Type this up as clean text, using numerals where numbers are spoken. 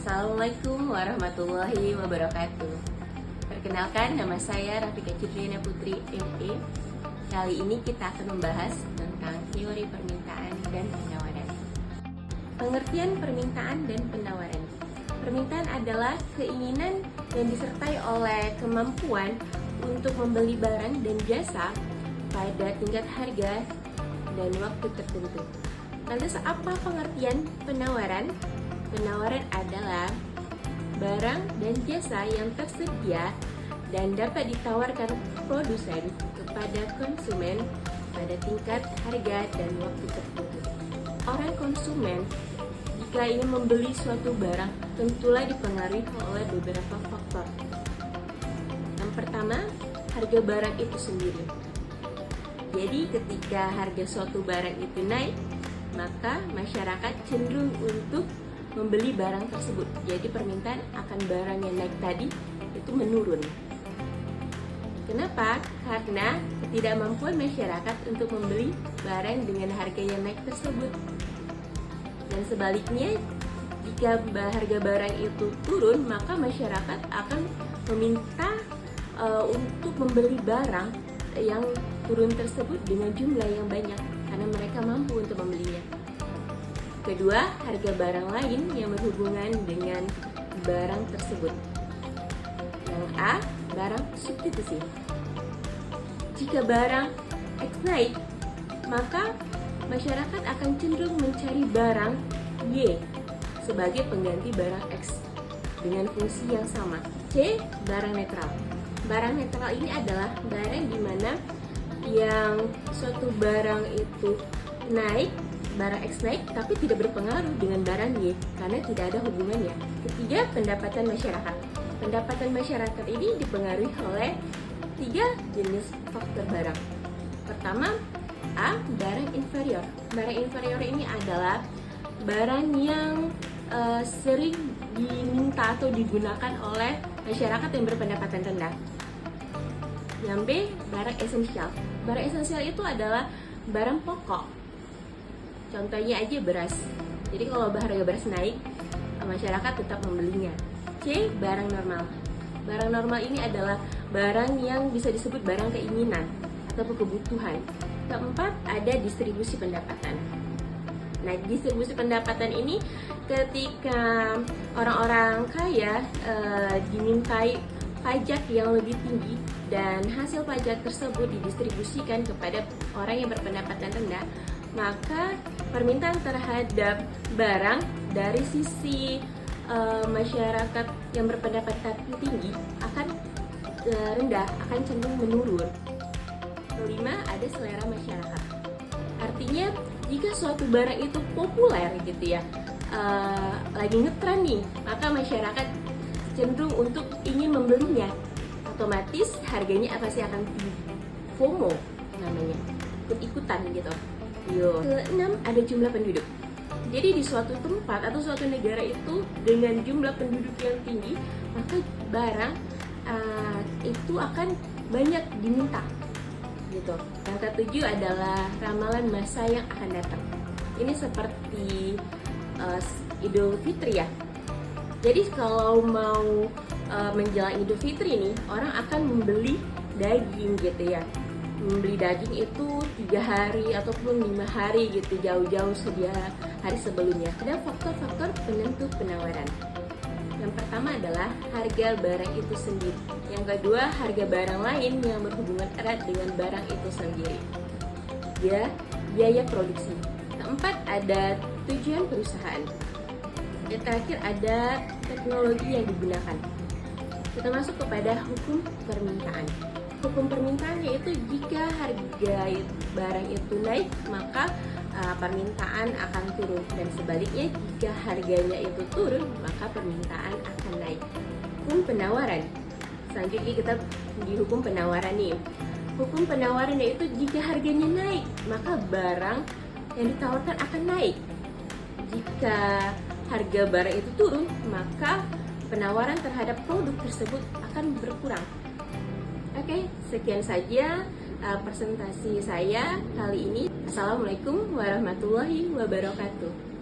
Assalamualaikum warahmatullahi wabarakatuh. Perkenalkan, nama saya Rafika Cidriana Putri, ME. Kali ini kita akan membahas tentang teori permintaan dan penawaran. Pengertian permintaan dan penawaran. Permintaan adalah keinginan yang disertai oleh kemampuan untuk membeli barang dan jasa pada tingkat harga dan waktu tertentu. Lantas apa pengertian penawaran? Penawaran adalah barang dan jasa yang tersedia dan dapat ditawarkan produsen kepada konsumen pada tingkat harga dan waktu tertentu. Orang konsumen jika ingin membeli suatu barang tentulah dipengaruhi oleh beberapa faktor. Yang pertama, harga barang itu sendiri. Jadi ketika harga suatu barang itu naik, maka masyarakat cenderung untuk membeli barang tersebut. Jadi permintaan akan barang yang naik tadi itu menurun. Kenapa? Karena ketidakmampuan masyarakat untuk membeli barang dengan harga yang naik tersebut. Dan sebaliknya, jika harga barang itu turun, maka masyarakat akan meminta untuk membeli barang yang turun tersebut dengan jumlah yang banyak karena mereka mampu untuk membelinya. Kedua, harga barang lain yang berhubungan dengan barang tersebut. Yang A, barang substitusi. Jika barang X naik, maka masyarakat akan cenderung mencari barang Y sebagai pengganti barang X dengan fungsi yang sama. C, barang netral. Barang netral ini adalah barang di mana yang suatu barang itu naik, barang X naik tapi tidak berpengaruh dengan barang Y karena tidak ada hubungannya. Ketiga, pendapatan masyarakat. Pendapatan masyarakat ini dipengaruhi oleh 3 jenis faktor barang. Pertama, A, barang inferior. Barang inferior ini adalah barang yang sering diminta atau digunakan oleh masyarakat yang berpendapatan rendah. Yang B, barang esensial. Barang esensial itu adalah barang pokok. Contohnya aja beras. Jadi kalau harga beras naik, masyarakat tetap membelinya. C, barang normal. Barang normal ini adalah barang yang bisa disebut barang keinginan atau kebutuhan. Keempat, ada distribusi pendapatan. Nah, distribusi pendapatan ini ketika orang-orang kaya dimintai pajak yang lebih tinggi dan hasil pajak tersebut didistribusikan kepada orang yang berpendapatan rendah, maka permintaan terhadap barang dari sisi masyarakat yang berpendapatan tinggi akan rendah, akan cenderung menurun. Kelima, ada selera masyarakat. Artinya jika suatu barang itu populer gitu ya, lagi ngetren nih, maka masyarakat cenderung untuk ingin membelinya. Otomatis harganya pasti akan FOMO namanya, ikut-ikutan gitu. Keenam, ada jumlah penduduk. Jadi di suatu tempat atau suatu negara itu dengan jumlah penduduk yang tinggi, maka barang itu akan banyak diminta gitu. Yang ketujuh adalah ramalan masa yang akan datang. Ini seperti Idul Fitri ya. Jadi kalau mau menjelang Idul Fitri ini, orang akan membeli daging gitu ya. Membeli daging itu 3 hari ataupun 5 hari gitu, jauh-jauh sedia hari sebelumnya. Ada faktor-faktor penentu penawaran. Yang pertama adalah harga barang itu sendiri. Yang kedua, harga barang lain yang berhubungan erat dengan barang itu sendiri. Biaya produksi. Keempat, ada tujuan perusahaan. Yang terakhir, ada teknologi yang digunakan. Kita masuk kepada hukum permintaan. Hukum permintaan yaitu jika harga barang itu naik, maka permintaan akan turun, dan sebaliknya jika harganya itu turun, maka permintaan akan naik. Hukum penawaran. Selanjutnya kita di hukum penawaran nih. Hukum penawaran yaitu jika harganya naik, maka barang yang ditawarkan akan naik. Jika harga barang itu turun, maka penawaran terhadap produk tersebut akan berkurang. Oke, sekian saja presentasi saya kali ini. Assalamualaikum warahmatullahi wabarakatuh.